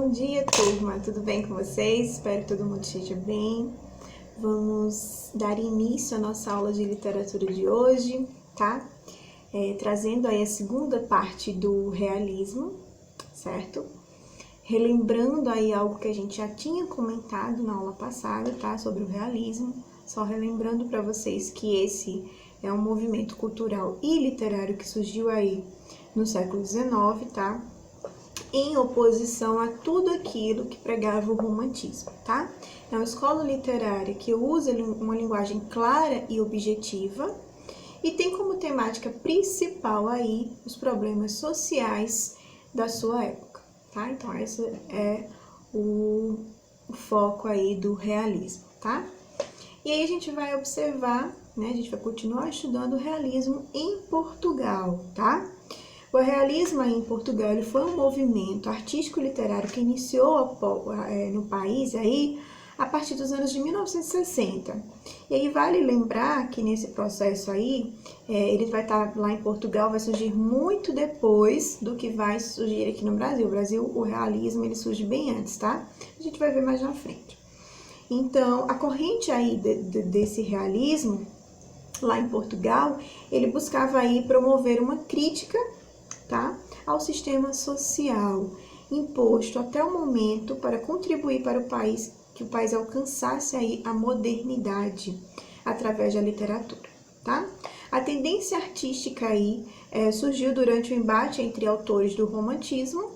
Bom dia, turma! Tudo bem com vocês? Espero que todo mundo esteja bem. Vamos dar início à nossa aula de literatura de hoje, tá? Trazendo aí a segunda parte do realismo, certo? Relembrando aí algo que a gente já tinha comentado na aula passada, tá? Sobre o realismo. Só relembrando para vocês que esse é um movimento cultural e literário que surgiu aí no século XIX, tá? Em oposição a tudo aquilo que pregava o romantismo, tá? É uma escola literária que usa uma linguagem clara e objetiva e tem como temática principal aí os problemas sociais da sua época, tá? Então, esse é o foco aí do realismo, tá? E aí a gente vai observar, né? A gente vai continuar estudando o realismo em Portugal, tá? O realismo aí em Portugal ele foi um movimento artístico-literário que iniciou no país aí a partir dos anos de 1960. E aí vale lembrar que nesse processo aí, ele vai estar lá em Portugal, vai surgir muito depois do que vai surgir aqui no Brasil. O Brasil, o realismo, ele surge bem antes, tá? A gente vai ver mais na frente. Então, a corrente aí desse realismo, lá em Portugal, ele buscava aí promover uma crítica, tá, ao sistema social imposto até o momento para contribuir para que o país alcançasse aí a modernidade através da literatura, tá? A tendência artística aí surgiu durante o embate entre autores do romantismo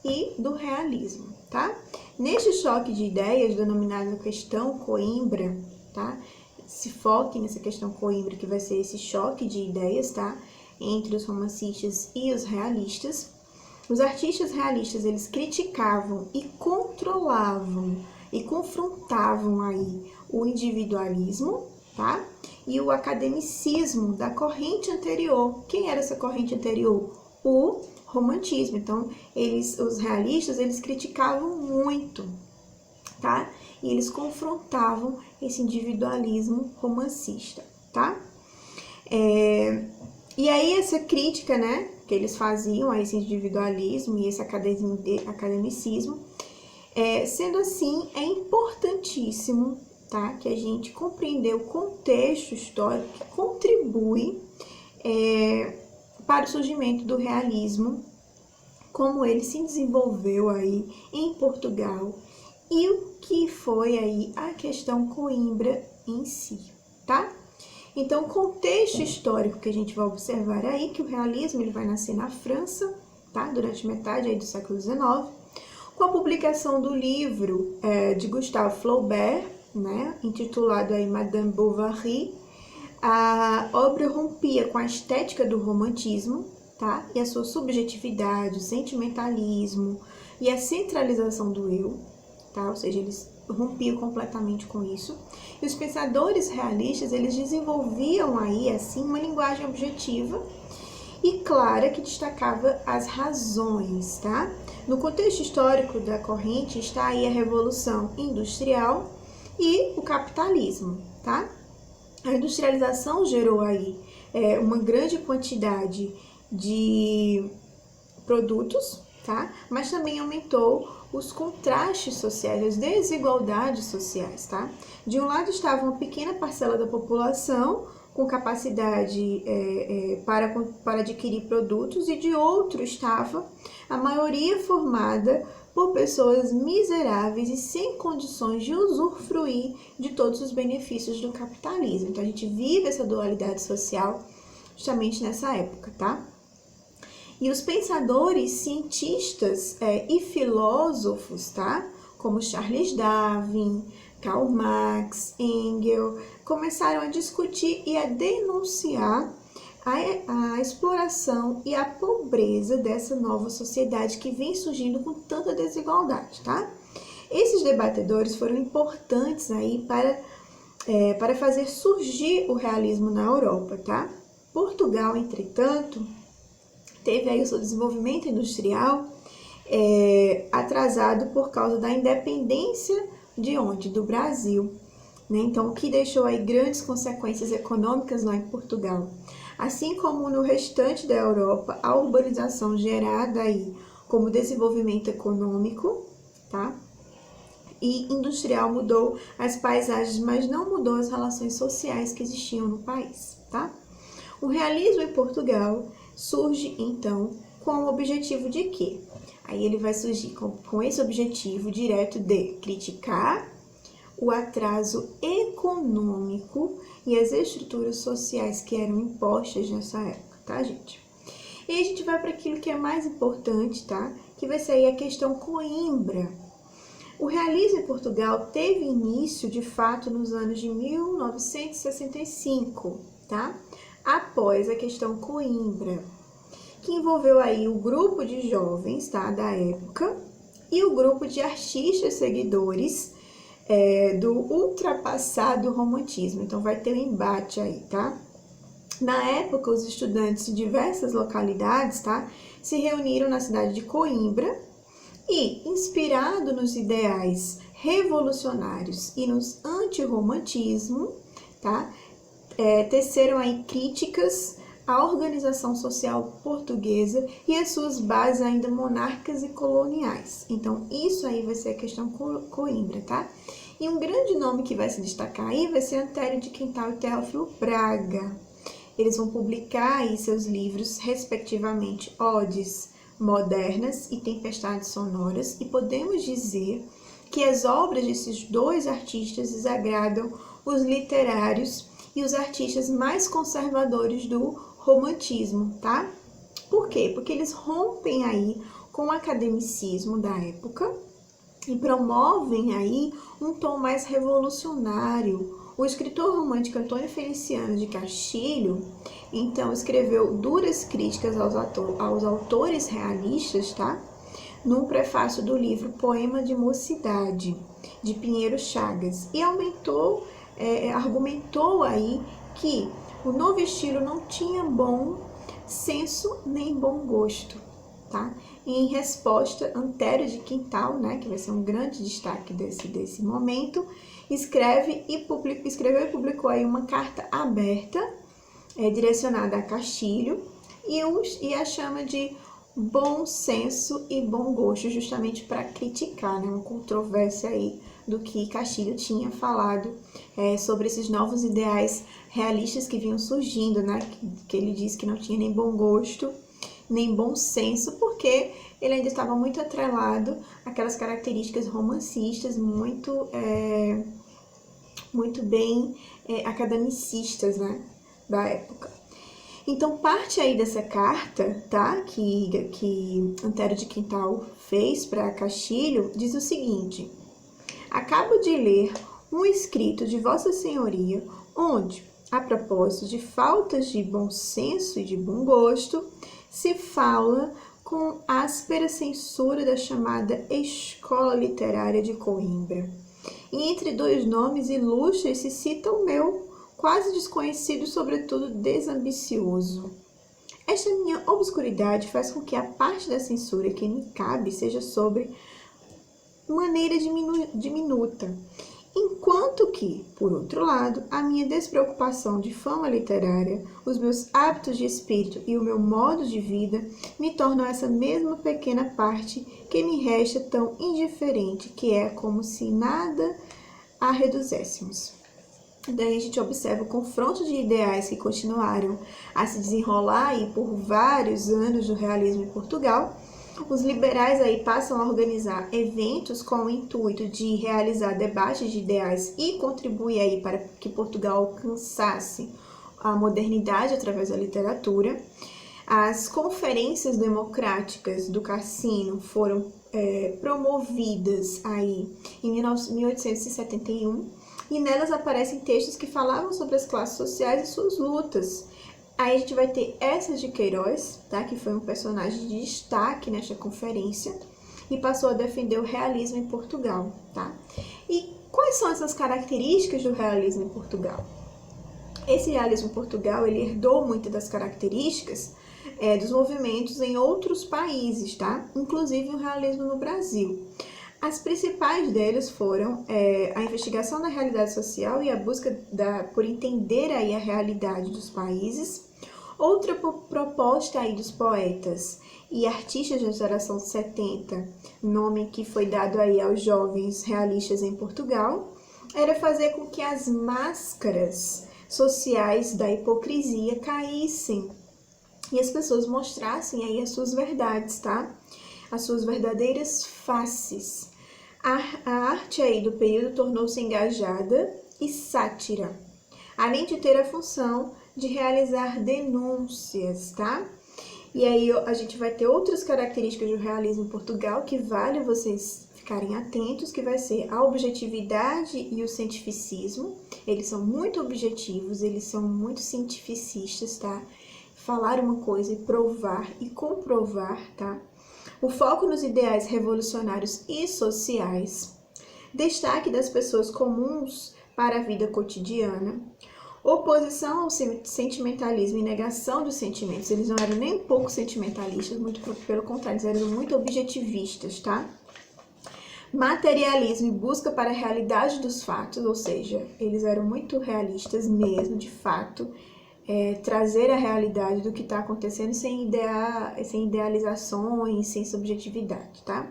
e do realismo, tá? Neste choque de ideias, denominado questão Coimbra, tá? Se foque nessa questão Coimbra, que vai ser esse choque de ideias, tá? Entre os romancistas e os realistas. Os artistas realistas, eles criticavam e controlavam e confrontavam aí o individualismo, tá? E o academicismo da corrente anterior. Quem era essa corrente anterior? O romantismo. Então, os realistas, eles criticavam muito, tá? E eles confrontavam esse individualismo romancista, tá? E aí essa crítica, né, que eles faziam a esse individualismo e esse academicismo, sendo assim, é importantíssimo, tá, que a gente compreender o contexto histórico que contribui para o surgimento do realismo, como ele se desenvolveu aí em Portugal e o que foi aí a questão Coimbra em si, tá? Então, o contexto histórico que a gente vai observar aí, que o realismo ele vai nascer na França, tá? Durante metade aí do século XIX, com a publicação do livro de Gustave Flaubert, né? Intitulado aí Madame Bovary, a obra rompia com a estética do romantismo, tá? E a sua subjetividade, o sentimentalismo e a centralização do eu, tá? Ou seja, eles rompiam completamente com isso. E os pensadores realistas, eles desenvolviam aí, assim, uma linguagem objetiva e clara que destacava as razões, tá? No contexto histórico da corrente está aí a Revolução Industrial e o capitalismo, tá? A industrialização gerou aí uma grande quantidade de produtos, tá? Mas também aumentou os contrastes sociais, as desigualdades sociais, tá? De um lado estava uma pequena parcela da população com capacidade para adquirir produtos e de outro estava a maioria formada por pessoas miseráveis e sem condições de usufruir de todos os benefícios do capitalismo. Então, a gente vive essa dualidade social justamente nessa época, tá? E os pensadores, cientistas e filósofos, tá? Como Charles Darwin, Karl Marx, Engels, começaram a discutir e a denunciar a exploração e a pobreza dessa nova sociedade que vem surgindo com tanta desigualdade, tá? Esses debatedores foram importantes aí para fazer surgir o realismo na Europa, tá? Portugal, entretanto, teve aí o seu desenvolvimento industrial atrasado por causa da independência de onde? Do Brasil, né? Então, o que deixou aí grandes consequências econômicas lá em Portugal. Assim como no restante da Europa, a urbanização gerada aí como desenvolvimento econômico, tá? E industrial mudou as paisagens, mas não mudou as relações sociais que existiam no país, tá? O realismo em Portugal surge, então, com o objetivo de quê? Aí ele vai surgir com esse objetivo direto de criticar o atraso econômico e as estruturas sociais que eram impostas nessa época, tá, gente? E a gente vai para aquilo que é mais importante, tá? Que vai ser aí a questão Coimbra. O realismo em Portugal teve início, de fato, nos anos de 1965, tá? Após a questão Coimbra, que envolveu aí o grupo de jovens, tá, da época, e o grupo de artistas seguidores do ultrapassado romantismo. Então, vai ter um embate aí, tá? Na época, os estudantes de diversas localidades, tá, se reuniram na cidade de Coimbra e, inspirado nos ideais revolucionários e nos antirromantismo, tá, teceram aí críticas à organização social portuguesa e as suas bases ainda monárquicas e coloniais. Então, isso aí vai ser a questão Coimbra, tá? E um grande nome que vai se destacar aí vai ser Antero de Quintal e Teófilo Braga. Eles vão publicar aí seus livros, respectivamente, Odes Modernas e Tempestades Sonoras, e podemos dizer que as obras desses dois artistas desagradam os literários e os artistas mais conservadores do romantismo, tá? Por quê? Porque eles rompem aí com o academicismo da época e promovem aí um tom mais revolucionário. O escritor romântico Antônio Feliciano de Castilho, então, escreveu duras críticas aos autores realistas, tá? Num prefácio do livro Poema de Mocidade, de Pinheiro Chagas, e argumentou aí que o novo estilo não tinha bom senso nem bom gosto, tá? E em resposta, Antero de Quintal, né, que vai ser um grande destaque desse momento, escreveu e publicou aí uma carta aberta, direcionada a Castilho, e a chama de bom senso e bom gosto, justamente para criticar, né, uma controvérsia aí do que Castilho tinha falado sobre esses novos ideais realistas que vinham surgindo, né, que ele disse que não tinha nem bom gosto, nem bom senso, porque ele ainda estava muito atrelado àquelas características romancistas muito bem academicistas, né, da época. Então, parte aí dessa carta, tá, que Antero de Quintal fez para Castilho, diz o seguinte: acabo de ler um escrito de Vossa Senhoria, onde, a propósito de faltas de bom senso e de bom gosto, se fala com áspera censura da chamada Escola Literária de Coimbra. E entre dois nomes ilustres se cita o meu, quase desconhecido e, sobretudo, desambicioso. Esta minha obscuridade faz com que a parte da censura que me cabe seja sobre maneira diminuta, enquanto que, por outro lado, a minha despreocupação de fama literária, os meus hábitos de espírito e o meu modo de vida me tornam essa mesma pequena parte que me resta tão indiferente, que é como se nada a reduzéssemos. Daí a gente observa o confronto de ideais que continuaram a se desenrolar aí por vários anos do realismo em Portugal. Os liberais aí passam a organizar eventos com o intuito de realizar debates de ideais e contribuir aí para que Portugal alcançasse a modernidade através da literatura. As conferências democráticas do Cassino foram promovidas aí em 1871, e nelas aparecem textos que falavam sobre as classes sociais e suas lutas. Aí a gente vai ter Eça de Queiroz, tá? Que foi um personagem de destaque nesta conferência e passou a defender o realismo em Portugal, tá? E quais são essas características do realismo em Portugal? Esse realismo em Portugal, ele herdou muitas das características dos movimentos em outros países, tá? Inclusive o realismo no Brasil. As principais deles foram a investigação da realidade social e a busca por entender aí a realidade dos países, Outra proposta aí dos poetas e artistas da geração 70, nome que foi dado aí aos jovens realistas em Portugal, era fazer com que as máscaras sociais da hipocrisia caíssem e as pessoas mostrassem aí as suas verdades, tá? As suas verdadeiras faces. A arte aí do período tornou-se engajada e sátira, além de ter a função de realizar denúncias, tá? E aí a gente vai ter outras características do realismo em Portugal que vale vocês ficarem atentos, que vai ser a objetividade e o cientificismo. Eles são muito objetivos, eles são muito cientificistas, tá? Falar uma coisa e provar e comprovar, tá? O foco nos ideais revolucionários e sociais, destaque das pessoas comuns para a vida cotidiana, oposição ao sentimentalismo e negação dos sentimentos. Eles não eram nem um pouco sentimentalistas, muito pelo contrário, eles eram muito objetivistas, tá? Materialismo e busca para a realidade dos fatos, ou seja, eles eram muito realistas mesmo, de fato, trazer a realidade do que está acontecendo sem idealizações, sem subjetividade, tá?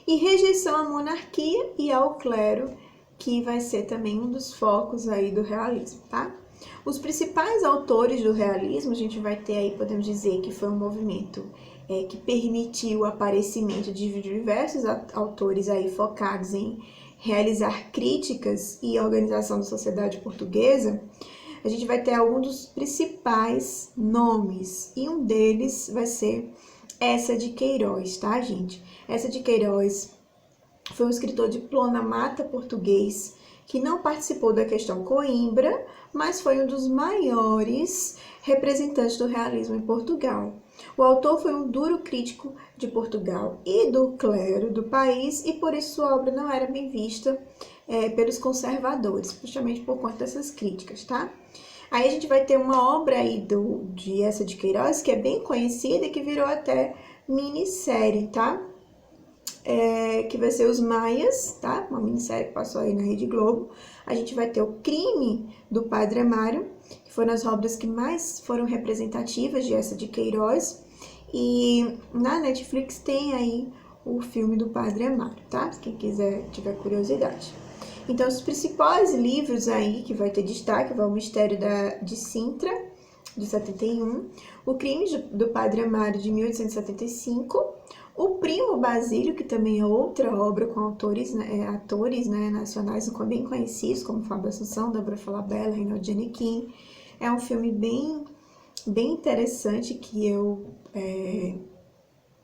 E rejeição à monarquia e ao clero, que vai ser também um dos focos aí do realismo, tá? Os principais autores do realismo, a gente vai ter aí, podemos dizer que foi um movimento que permitiu o aparecimento de diversos autores aí focados em realizar críticas e organização da sociedade portuguesa. A gente vai ter alguns dos principais nomes, e um deles vai ser Eça de Queiroz, tá, gente? Eça de Queiroz foi um escritor diplomata português que não participou da questão Coimbra, mas foi um dos maiores representantes do realismo em Portugal. O autor foi um duro crítico de Portugal e do clero do país, e por isso sua obra não era bem vista pelos conservadores, justamente por conta dessas críticas, tá? Aí a gente vai ter uma obra aí de Eça de Queiroz, que é bem conhecida e que virou até minissérie, tá? Que vai ser Os Maias, tá? Uma minissérie que passou aí na Rede Globo. A gente vai ter O Crime do Padre Amaro, que foram as obras que mais foram representativas de Eça de Queiroz. E na Netflix tem aí o filme do Padre Amaro, tá? Quem quiser, tiver curiosidade. Então, os principais livros aí que vai ter destaque vai o Mistério de Sintra, de 71, O Crime do Padre Amaro, de 1875, O Primo Basílio, que também é outra obra com atores nacionais bem conhecidos, como Fábio Assunção, Débora Falabella, Reinaldo Gianecchini. É um filme bem interessante que eu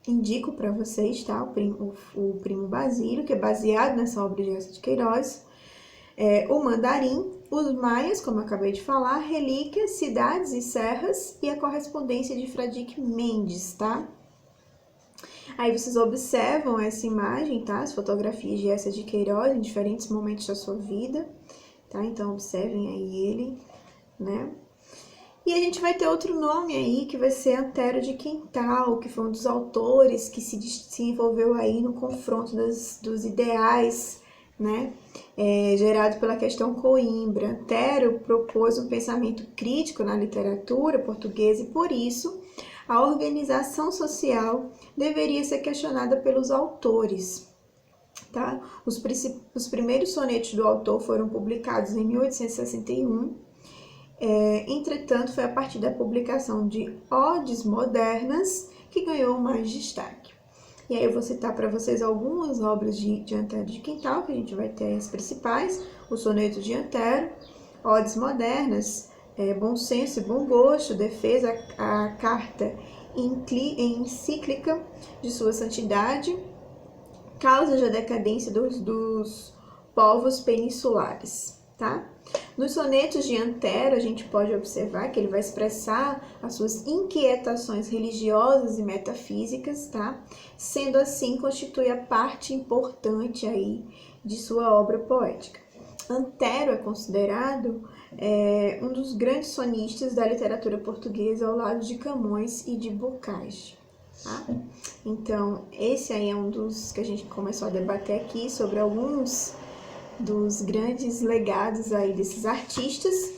indico para vocês, tá? O Primo Basílio, que é baseado nessa obra de Eça de Queiroz. O Mandarim, Os Maias, como eu acabei de falar, Relíquias, Cidades e Serras e a Correspondência de Fradique Mendes, tá? Aí vocês observam essa imagem, tá? As fotografias de Eça de Queiroz em diferentes momentos da sua vida, tá? Então observem aí ele, né? E a gente vai ter outro nome aí, que vai ser Antero de Quintal, que foi um dos autores que se envolveu aí no confronto dos ideais, né, gerado pela questão Coimbra. Antero propôs um pensamento crítico na literatura portuguesa e, por isso, a organização social deveria ser questionada pelos autores. Tá? Os primeiros sonetos do autor foram publicados em 1861, entretanto, foi a partir da publicação de Odes Modernas que ganhou mais destaque. E aí eu vou citar para vocês algumas obras de Antero de Quintal, que a gente vai ter as principais: o Soneto de Antero, Odes Modernas, Bom Senso e Bom Gosto, Defesa, a Carta Encíclica de Sua Santidade, Causas da Decadência dos Povos Peninsulares, tá? Nos sonetos de Antero, a gente pode observar que ele vai expressar as suas inquietações religiosas e metafísicas, tá? Sendo assim, constitui a parte importante aí de sua obra poética. Antero é considerado um dos grandes sonistas da literatura portuguesa, ao lado de Camões e de Bocage, tá? Então, esse aí é um dos que a gente começou a debater aqui, sobre alguns dos grandes legados aí desses artistas.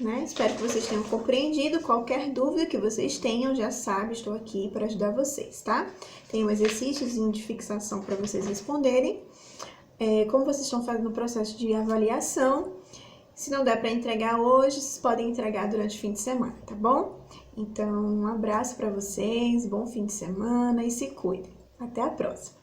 né? Espero que vocês tenham compreendido. Qualquer dúvida que vocês tenham, já sabe, estou aqui para ajudar vocês, tá? Tem um exercíciozinho de fixação para vocês responderem. Como vocês estão fazendo o processo de avaliação, se não der para entregar hoje, vocês podem entregar durante o fim de semana, tá bom? Então, um abraço para vocês, bom fim de semana e se cuidem. Até a próxima!